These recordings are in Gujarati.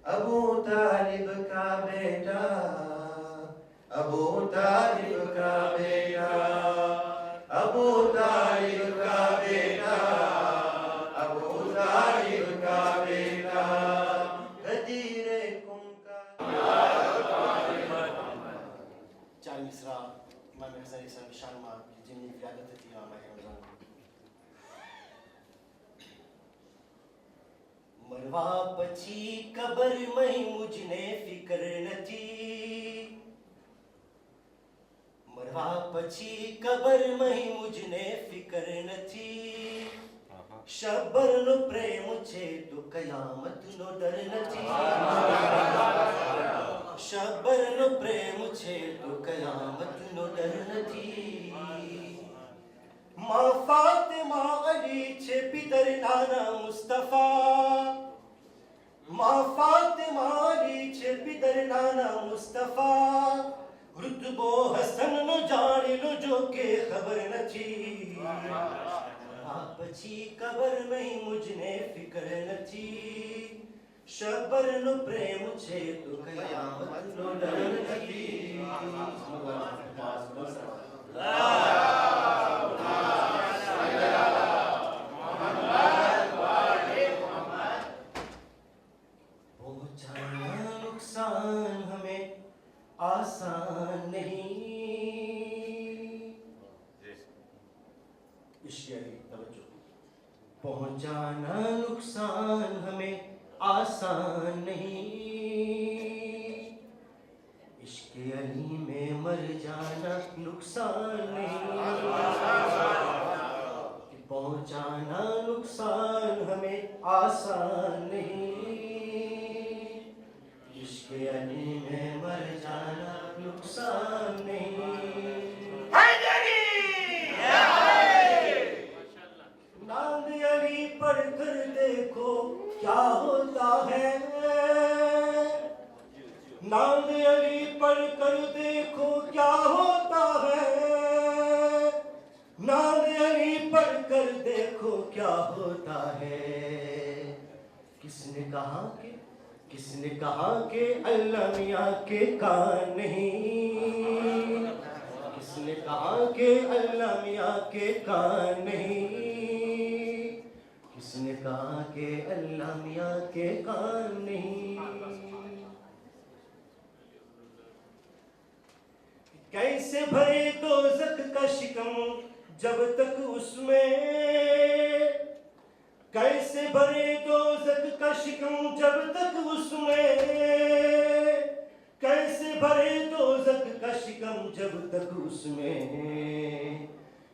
अबू तालिब का बेटा, अबू तालिब का बेटा, अबू तालिब का बेटा, अबू तालिब का बेटा, गदीरे कुम का। चार मिसरा इमाम हसन शान मा जिन्नी विलादत थी इमाम रमजान मरवा पछी कबर में मुझने फिकर नथी, मरवा पछी कबर में मुझने फिकर नथी, शबर नो प्रेम छे तो कयामत नो डर नथी, शबर नो प्रेम छे तो कयामत नो डर नथी। मां फातिमा अली छे पितर नाना मुस्तफा, मां फातिमा अली छे पितर नाना मुस्तफा, रुतबो हसन नो जानी लो जो के खबर नथी, पछी कबर में मुझने फिकर नथी, शबर नो प्रेम छे तो कयामत नो डर नथी। पहुंचाना नुकसान हमें आसान नहीं, पहुंचाना नुकसान हमें आसान नहीं, इश्क अली में मर जाना नुकसान नहीं, पहुंचाना नुकसान हमें आसान नहीं, इश्क अली में मर जाना नुकसान नहीं। नाम अली पढ़ कर देखो क्या होता है, नाम अली पढ़ कर देखो क्या होता है, नाम अली पढ़ कर देखो क्या होता है। किसने कहा कि अल्लाह मियाँ के कान नहीं, किसने कहा कि अल्लाह मियाँ के कान नहीं, किसने कहा कि अल्लाह मियाँ के कान नहीं। कैसे भरे दोज़ख का शिकम जब तक उसमें, कैसे भरे दोज़ख का शिकम जब तक उसमें, कैसे भरे दोज़ख का शिकम जब तक उसमें,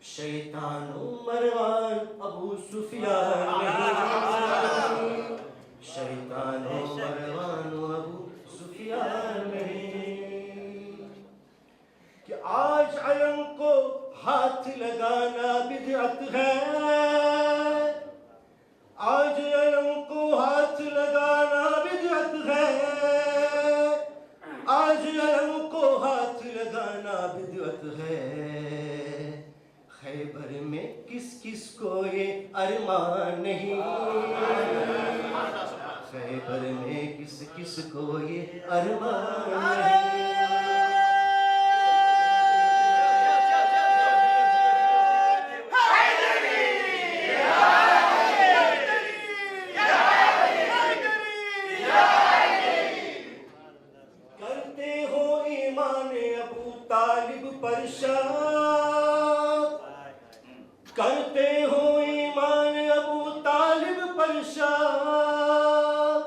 शैतानो मरवान अबू सुफियान नहीं, शैतानो मरवान अबू सुफियान नहीं। कि आज अलम को हाथ लगाना बिदअत है, आज अलम को हाथ लगाना बिदअत है, आज अलम को हाथ लगाना बिदअत है। खैबर में किस किस को ये अरमान नहीं, खैबर में किस किस को ये अरमान नहीं। करते हो ईमान अबू तालिब पर शक, करते हो ईमान अबू तालिब पर शक,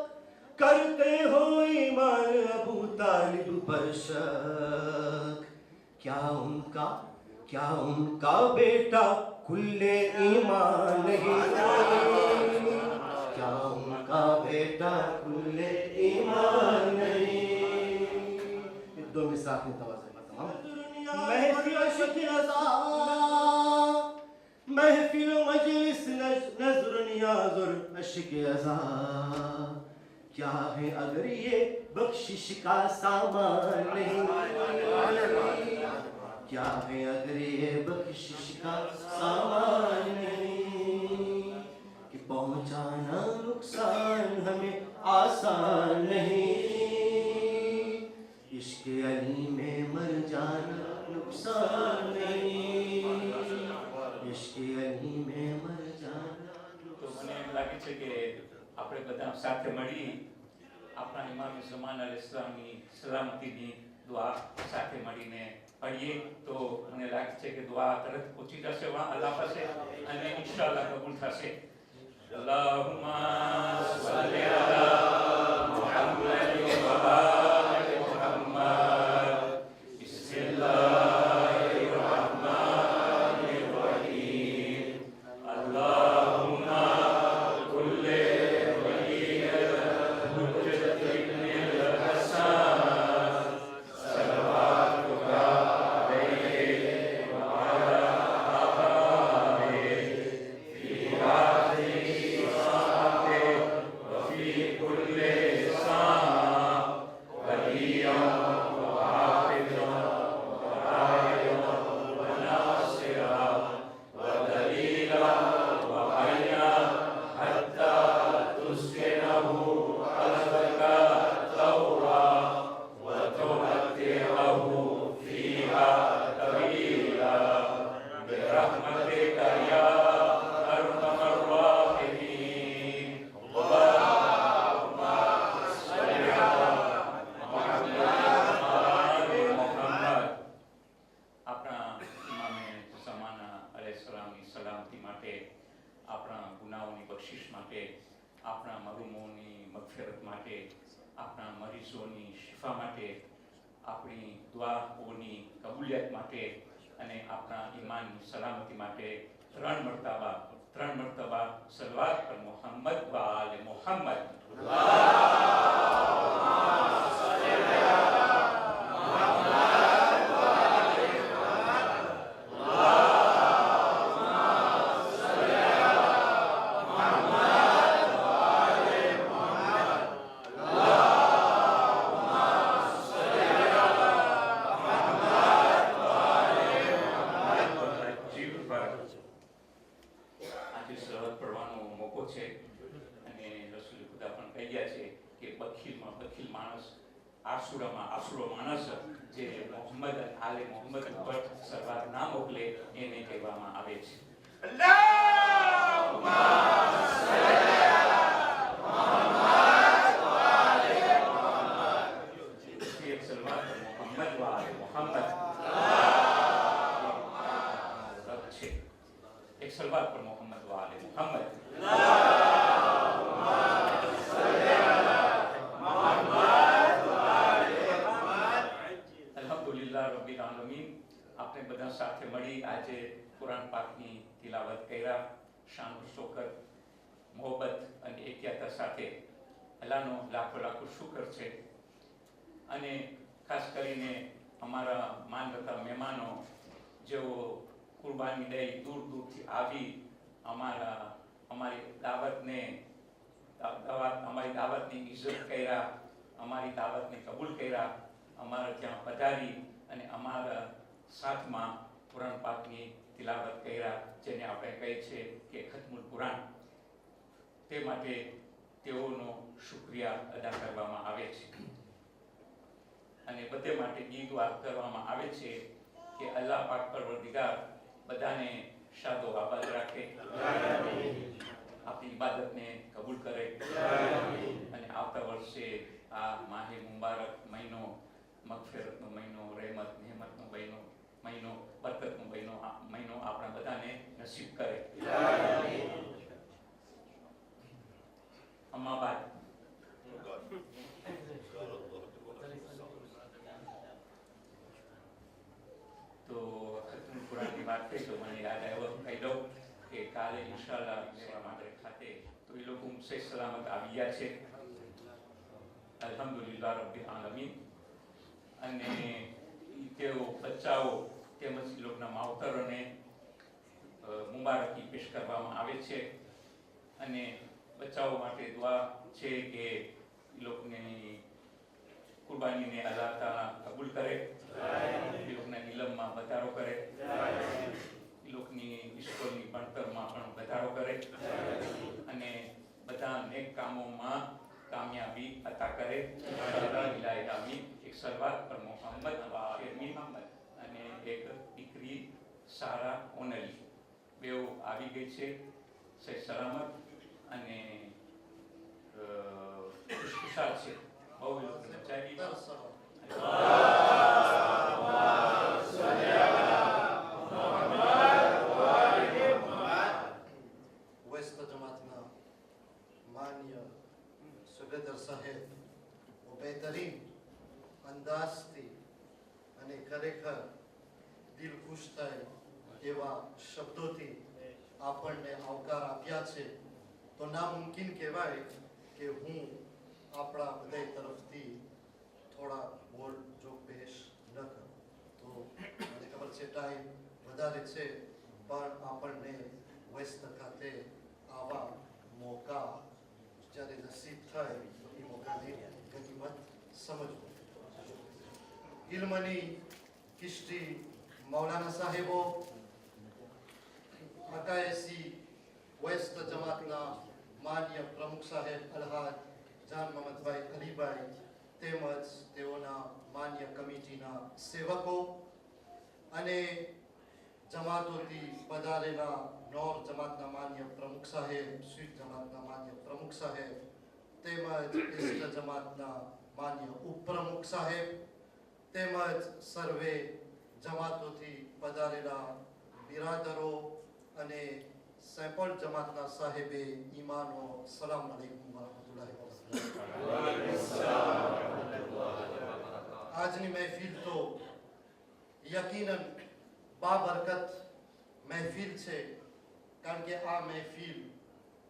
करते हो ईमान अबू तालिब पर शक। क्या उनका बेटा कुल्ले ईमान नहीं, क्या उनका बेटा कुल्ले ईमान नहीं। दो मिसाल की तवज्जो बताओ। महफिल शिकरज़ा, महफिल मजलिस नज़र नियाज़ुर अश्क अज़ा, क्या है अगर ये बख्शिश का सामान नहीं, क्या है अगर ये बख्शिश का सामान नहीं। कि पहुंचाना नुकसान हमें आसान आसान नहीं, इश्क अली में मर जाना नुकसान नहीं, इश्क अली में मर जाना તો મને એમ લાગે છે કે આપણે બધા સાથે મળી આપણા ઇમામ ઝમાન અલ-ઇસ્લામની સલામતીની દુઆ સાથે મળીને પઢીએ તો મને લાગે છે કે દુઆ તરત પહોંચી જશે અલ્લાહ પાસે અને ઇન્શાઅલ્લાહ કબૂલ થશે. અલ્લાહુમ્મા સલ્લી અલા મુહમ્મદ વ આલિ મુહમ્મદ. બિસ્મિલ્લાહિર રહમાનિર રહીમ. અલ્લાહુમ્મા કુલ્લી સલામતી માટે, આપણા ગુનાહોની બક્ષિશ માટે, આપણા મરહૂમોની મગફિરત માટે, આપણા મરીઝોની શિફા માટે, આપણી દુઆઓની કબૂલિયત માટે અને આપણા ઈમાનની સલામતી માટે ત્રણ મર્તબા સલવાત પર મોહમ્મદ વ આલે મોહમ્મદ. આસુરો માણસ જે મોહમ્મદ આલે મોહમ્મદ ઉપર સરવાર ના મોકલે એને કહેવામાં આવે છે. એક સલવાત મોહમ્મદ વ આલે મોહમ્મદ છે. એક સલવાત પર મોહમ્મદ વ આલે મોહમ્મદ. આપણે બધા સાથે મળી આજે કુરાન પાકની તિલાવત કર્યા. શાન શોકર, મોહબ્બત અને એક્યતા સાથે અલ્લાહનો લાખો લાખો શુક્ર છે. અને ખાસ કરીને અમારા માનવતા મહેમાનો જેઓ કુરબાની દઈ દૂર દૂરથી આવી અમારી દાવતની ઇજ્જત કર્યા, અમારી દાવતને કબૂલ કર્યા, અમારા ત્યાં પધારી અને અમારા સાથમાં કુરાન પાકની તિલાવત કર્યા, જેને આપણે કહીએ છીએ કે ખતમુલ કુરાન. તે માટે તેઓનો શુક્રિયા અદા કરવામાં આવે છે અને બધે માટે એ દુઆ કરવામાં આવે છે કે અલ્લાહ પાક પરવરદિગાર બધાને શાદો આબાદ રાખે, આપણી ઇબાદતને કબૂલ કરે અને આવતા વર્ષે આ માહે મુબારક મહિનો, મગફિરતનો મહિનો, રહેમત નહેમતનો મહિનો, બરકતનો મહિનો આપણા બધાને નસીબ કરે. અમ્મા બાદ તો ખતમુલ કુરાનની વાત થઈ તો મને યાદ આવ્યો, કહી દઉં કે કાલે ઇન્શાઅલ્લાહ માદરે ખાતે તો એ લોકો સહી સલામત આવી ગયા છે, અલ્હમ્દુલિલ્લાહ રબ્બિલ આલમીન. અને તેઓ બચ્ચાઓ તેમજ એ લોકોના માવતરોને મુબારકી પેશ કરવામાં આવે છે અને બચ્ચાઓ માટે દુઆ છે કે એ લોકોની કુરબાનીને અલ્લાહ તાઆલા કબૂલ કરે, એ લોકોના ઇલમમાં વધારો કરે, એ લોકોની ઇસ્કોલની ભણતરમાં પણ વધારો કરે અને બધા નેક કામોમાં કામયાબી भी अता करे इलाही आमीन। एक सलवात पर मोहम्मद शेरमीन અને એક દીકરી સારા ઓનલી બેઉ આવી ગઈ છે સહી સલામત અને ખુશખુશાલ છે બહુ એ લોકો બચાવી વેસ્ટ જમાતના માન્ય સુગેદર સાહેબ બેહતરીન અંદાજથી અને ખરેખર દિલ ખુશ થાય એવા શબ્દોથી આપણને આવકાર આપ્યા છે તો નામુમકિન કહેવાય કે હું આપણા બધા તરફથી થોડા બોલ જો પેશ ન કરું તો મને ખબર છે ટાઈમ વધારે છે પણ આપણને વેસ્ટ ખાતે આવા મોકા જ્યારે નસીબ થાય એ મોકાની ગનિમત સમજવું ઇલ્મની હિસ્ટ્રી મૌલાના સાહેબો અકાયસી વેસ્ટ જમાતના માન્ય પ્રમુખ સાહેબ અલ્હાજ જાન મહમદભાઈ અલીભાઈ તેમજ તેઓના માન્ય કમિટીના સેવકો અને જમાતોથી પધારેલા નોર જમાતના માન્ય પ્રમુખ સાહેબ સ્વીટ જમાતના માન્ય પ્રમુખ સાહેબ તેમજ ઇસ્ટ જમાતના માન્ય ઉપપ્રમુખ સાહેબ તેમજ સર્વે જમાતોથી પધારેલા બિરાદરો અને સેપલ જમાતના સાહેબે ઈમાનો સલામ અલૈકુમ વરહમતુલ્લાહિ વબરકાતુહુ। આજની મહેફિલ તો યકીનન બાબરકત મહેફિલ છે કારણ કે આ મહેફિલ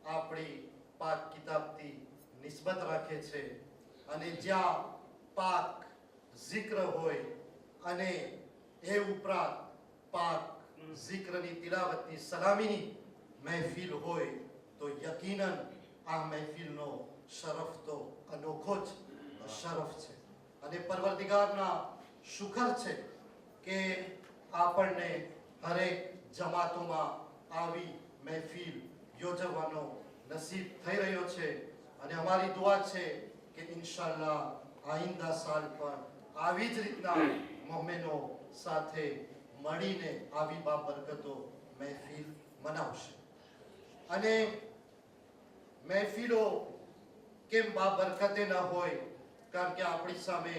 આપણી પાક કિતાબથી નિસ્બત રાખે છે અને જ્યાં પાક जिक्र होय अने ए उपरांत पाक जिक्रनी तिलावतनी सलामीनी महफिल होय तो यकीनन आ महफिलनो शरफ तो अनोखो ज शरफ छे अने परवरदिगारना शुक्र छे के आपणने हरेक जमातोमां आवी महफिल योजવાનો नसीब થઈ રહ્યો છે અને અમારી દુઆ છે કે ઇન્શાઅલ્લાહ આઈંદા સાલ પર આવી જ રીતના મોમેનો સાથે મળીને આવી બાબરકતો મહેફિલ મનાવશે અને મહેફિલો કેમ બાબરકતે ન હોય કારણ કે આપણી સામે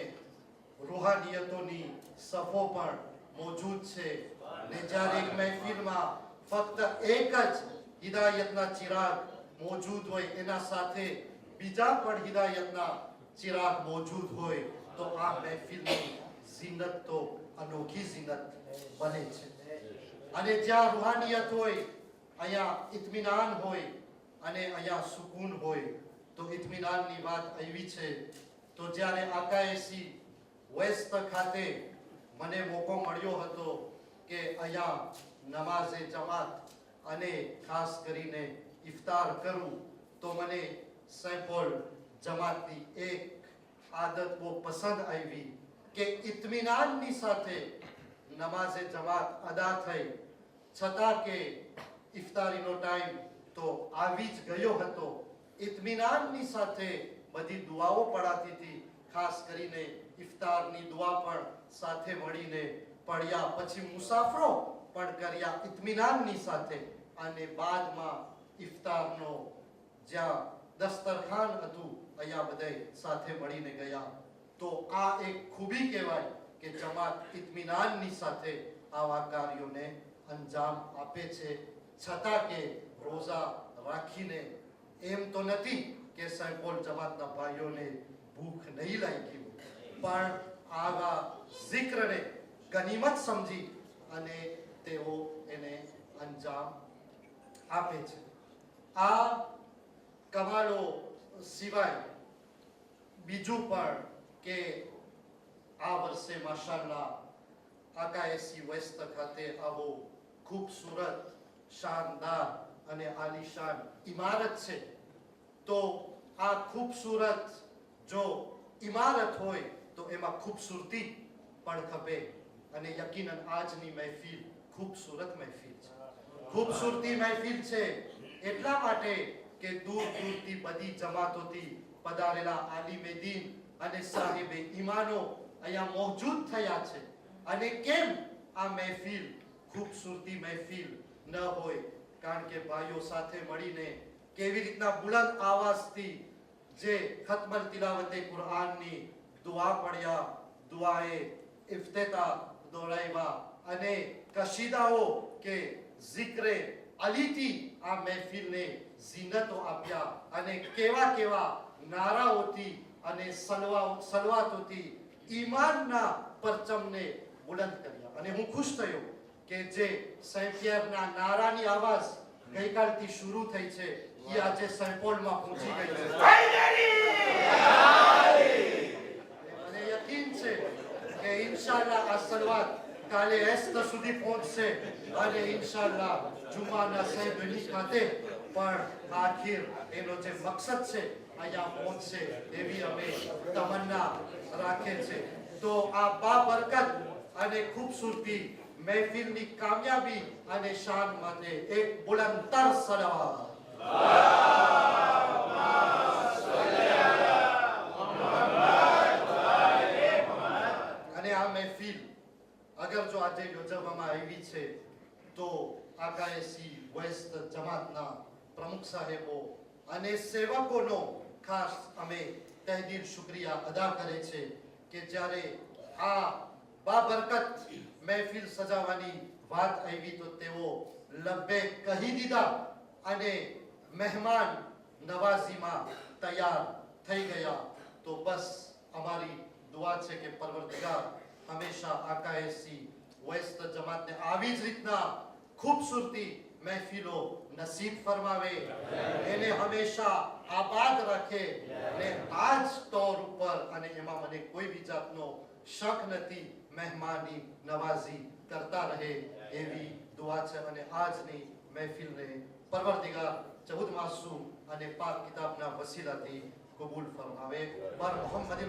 રૂહાનિયતોની સફો પણ મોજૂદ છે અને જ્યારે એક મહેફિલમાં ફક્ત એક જ હિદાયતના ચિરાગ મોજૂદ હોય એના સાથે બીજા પણ હિદાયતના चिराग मौजूद होय तो आ महफिल की जीनत तो अनोखी जीनत बने छे अने ज्यां रूहानियत होय अया इत्मीनान होय अने अया सुकून होय तो इत्मीनान नी बात आवी छे तो ज्यारे आकाएसी वेस्ट खाते मने मोको मळ्यो हतो के अया नमाज़े जमात अने खास करीने इफ्तार करूं तो मने सैपोल जमातनी एक आदत वो पसंद आई कि इत्मीनान नी साथे नमाज़े जमात अदा थई छता के इफ्तारी नो टाइम तो आवी ज गयो हतो इत्मीनान नी साथे बधी दुआओ पढ़ाती थी खास करीने इफ्तार नी दुआ पण साथे मळीने पढ़्या पछी मुसाफरो पण कर्या इत्मीनान नी साथे अने बादमां इफ्तार नो ज्या दस्तरखान हतुं अया बधाई साथे मळीने गया तो आ एक खूबी कहेवाय के जमात इत्मीनान नी साथे आवा कार्योने अंजाम आपे छे छता के रोजा राखीने एम तो नथी के सैपोल जमातना भाईओने भूख नहीं लागी पण आवा जिक्रने गनीमत समझी अने तेओ एने अंजाम आपे छे। आ कमालो सिवाय बीजू पण के आ वर्षे माशाअल्लाह आकाएसी वेस्ट खाते आवो खूबसूरत शानदार अने आलीशान इमारत छे तो आ खूबसूरत जो इमारत होय तो एमा खूबसूरती पण खपे अने यकीनन आजनी महफिल खूबसूरत महफिल छे खूबसूरती महफिल छे એટલા માટે કે દૂર દૂરથી બધી જમાતોથી પધારેલા આલિમે દીન અને સાહિબે ઈમાનો અહીંયા મોજૂદ થયા છે અને કેમ આ મહેફિલ ખૂબસૂરતી મહેફિલ ન હોય કારણ કે ભાઈઓ સાથે મળીને કેવી રીતના બુલંદ આવાજથી જે ખતમલ તિલાવતે કુરઆનની દુઆ પડ્યા દુઆએ ઇફ્તિતાહ દોરાવ્યા અને કશીદાઓ કે ઝિક્રે અલીથી આ મહેફિલને ઝીનતો આપ્યા અને કેવા કેવા નારાઓથી અને સલવાતોથી ઈમાનના પરચમને બુલંદ કર્યા અને હું ખુશ થયો કે જે સેન્ટ પિયરના નારાની આવાજ ગઈકાલથી શરૂ થઈ છે એ આજે સેમ્પોલમાં પહોંચી ગઈ છે મને યકીન છે કે ઇન્શાઅલ્લાહ આ સલવાત કાલે એસ્ત સુધી પહોંચશે અને ઇન્શાઅલ્લાહ જુમાના સહેબની ખાતે પણ આખિર એનો જે મકસદ છે અહીંયા પહોંચશે એવી અમે તમન્ના રાખે છે તો આ બાબરકત અને ખૂબસૂરતી મહેફિલની કામયાબી અને શાન માટે એક બુલંદતર સલાવત અને આ મહેફિલ અગર જો આજે યોજવામાં આવી છે તો આકાએસી વેસ્ટ જમાતના પ્રમુખ સાહેબો અને સેવકોનો ખાસ અમે તહેદીલ શુક્રિયા અદા કરે છે કે જ્યારે આ બાબરકત મહેફિલ સજાવવાની વાત આવી તો તેઓ લબ્બેક કહી દીધા અને મહેમાન નવાઝીમાં તૈયાર થઈ ગયા તો બસ અમારી દુઆ છે કે પરવરદિગાર હંમેશા આકાએસી વેસ્ટ જમાતને આવી જ રીતના ખૂબસૂરતી મહેફિલો નસીબ ફરમાવે એને હંમેશા આબાદ રાખે અને આજ તौर ઉપર અને એમાં મને કોઈ બી જાતનો શક નથી મહેમાની નવાઝી કરતા રહે એવી દુઆ છે અને આજની મહેફિલને પરવરદિગાર 14 માસૂમ અને પાક કિતાબના વસીલાથી કબૂલ ફરમાવે પર મોહમ્મદ